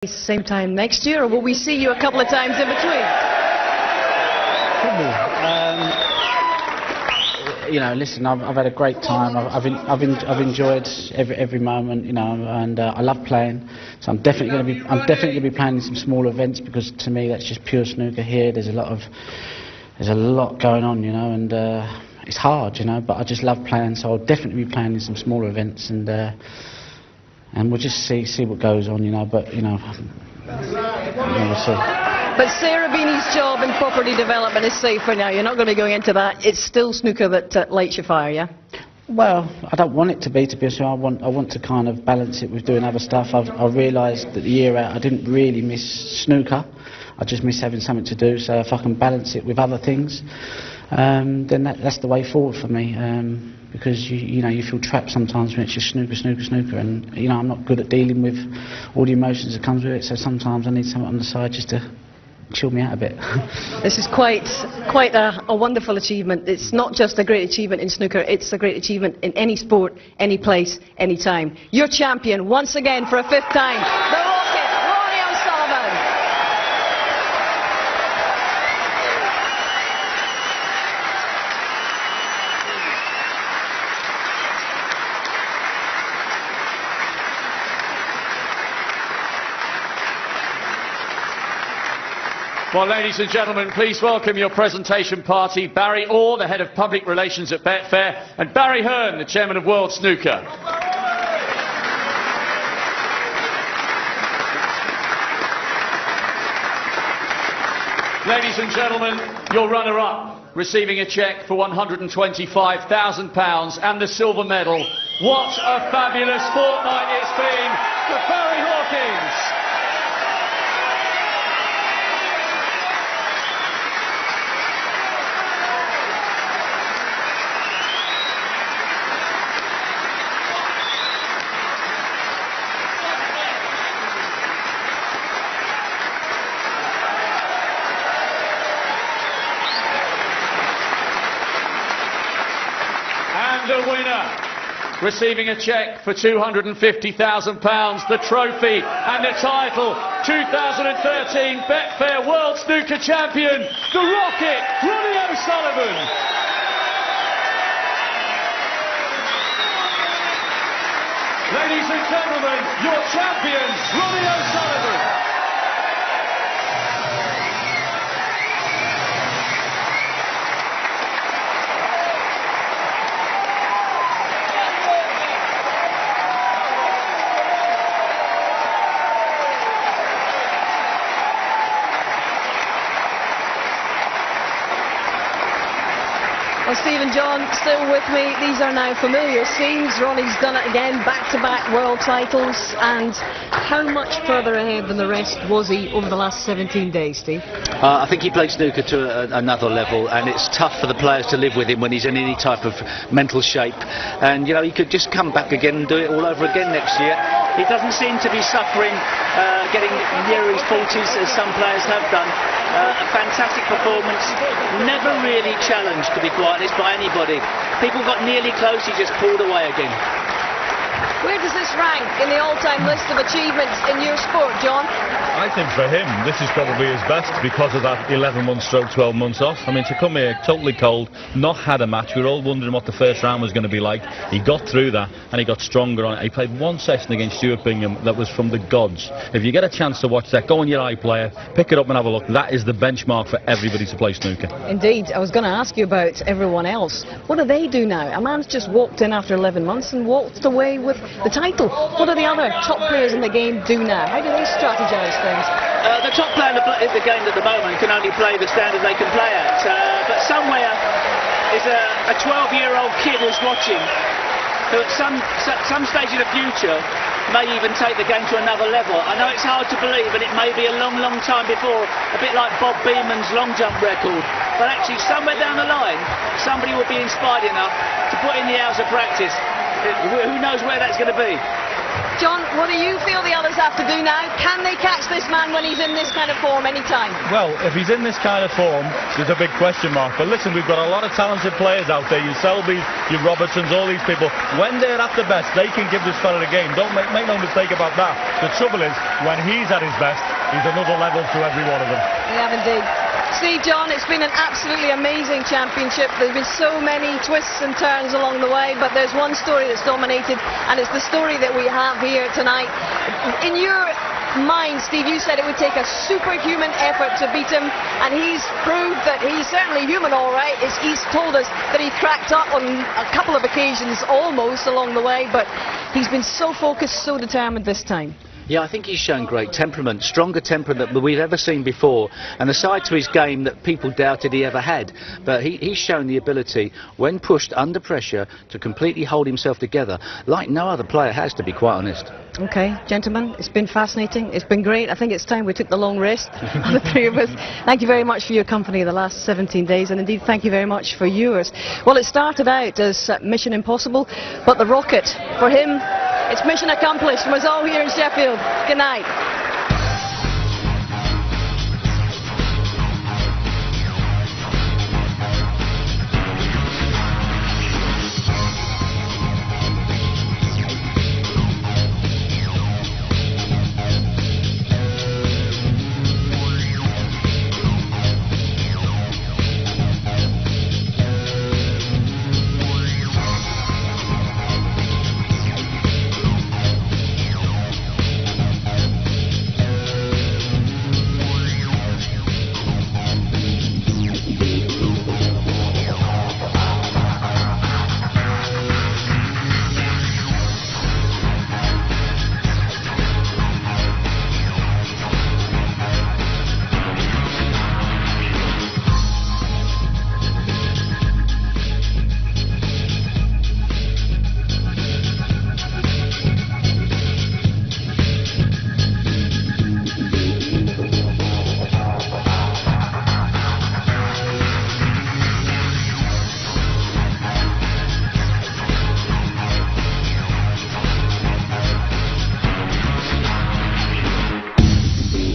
Same time next year, or will we see you a couple of times in between? You know, listen, I've had a great time. I've enjoyed every moment, you know, and I love playing. So I'm definitely going to be playing in some small events, because to me that's just pure snooker. Here there's a lot going on, you know, and it's hard, you know, but I just love playing. So I'll definitely be playing in some smaller events, and we'll just see what goes on, you know. But you know, we'll see. But Sarah Beanie's job in property development is safe for now. You're not going to be going into that. It's still snooker that lights your fire, yeah? Well, I don't want it to be honest. I want to kind of balance it with doing other stuff. I realised that the year out I didn't really miss snooker. I just miss having something to do. So if I can balance it with other things, then that's the way forward for me. Because you know, you feel trapped sometimes when it's just snooker, and you know, I'm not good at dealing with all the emotions that comes with it. So sometimes I need something on the side just to chill me out a bit. This is quite a wonderful achievement. It's not just a great achievement in snooker, it's a great achievement in any sport, any place, any time. You're champion once again for a fifth time. The Rocket, Ronnie O'Sullivan. Well, ladies and gentlemen, please welcome your presentation party, Barry Orr, the head of public relations at Betfair, and Barry Hearn, the chairman of World Snooker. Ladies and gentlemen, your runner-up, receiving a cheque for £125,000 and the silver medal. What a fabulous fortnight it's been for Barry Hawkins. And the winner, receiving a cheque for £250,000, the trophy and the title, 2013 Betfair World Snooker Champion, the Rocket, Ronnie O'Sullivan. Ladies and gentlemen, your champion, Ronnie O'Sullivan. Well, Stephen John, still with me. These are now familiar scenes. Ronnie's done it again, back-to-back world titles. And how much further ahead than the rest was he over the last 17 days, Steve? I think he played snooker to another level, and it's tough for the players to live with him when he's in any type of mental shape. And, you know, he could just come back again and do it all over again next year. He doesn't seem to be suffering, getting near his 40s, as some players have done. A fantastic performance, never really challenged, to be quite honest, by anybody. People got nearly close, he just pulled away again. Where does this rank in the all-time list of achievements in your sport, John? I think for him, this is probably his best because of that 11-month stroke, 12 months off. I mean, to come here totally cold, not had a match, we were all wondering what the first round was going to be like. He got through that and he got stronger on it. He played one session against Stuart Bingham that was from the gods. If you get a chance to watch that, go on your iPlayer, pick it up and have a look. That is the benchmark for everybody to play snooker. Indeed. I was going to ask you about everyone else. What do they do now? A man's just walked in after 11 months and walked away with the title. What do the other top players in the game do now? How do they strategise things? The top player in the game at the moment can only play the standard they can play at. But somewhere is a 12-year-old kid who's watching, who at some stage in the future may even take the game to another level. I know it's hard to believe, and it may be a long, long time before, a bit like Bob Beamon's long jump record. But actually, somewhere down the line, somebody will be inspired enough to put in the hours of practice. Who knows where that's going to be? John, what do you feel the others have to do now? Can they catch this this man when he's in this kind of form anytime? Well, if he's in this kind of form, there's a big question mark. But listen, we've got a lot of talented players out there. Your Selbys, your Robertsons, all these people. When they're at the best, they can give this fella a game. Don't make no mistake about that. The trouble is, when he's at his best, he's another level to every one of them. We have indeed. Steve, John, it's been an absolutely amazing championship. There's been so many twists and turns along the way, but there's one story that's dominated, and it's the story that we have here tonight. In your mind, Steve, you said it would take a superhuman effort to beat him, and he's proved that he's certainly human, all right. He's told us that he cracked up on a couple of occasions almost along the way, but he's been so focused, so determined this time. Yeah, I think he's shown great temperament, stronger temperament than we've ever seen before, and a side to his game that people doubted he ever had. But he's shown the ability, when pushed under pressure, to completely hold himself together, like no other player has, to be quite honest. Okay, gentlemen, it's been fascinating. It's been great. I think it's time we took the long rest, the three of us. Thank you very much for your company the last 17 days, and indeed thank you very much for yours. Well, it started out as Mission Impossible, but the rocket, for him, it's mission accomplished. From us all here in Sheffield. Good night.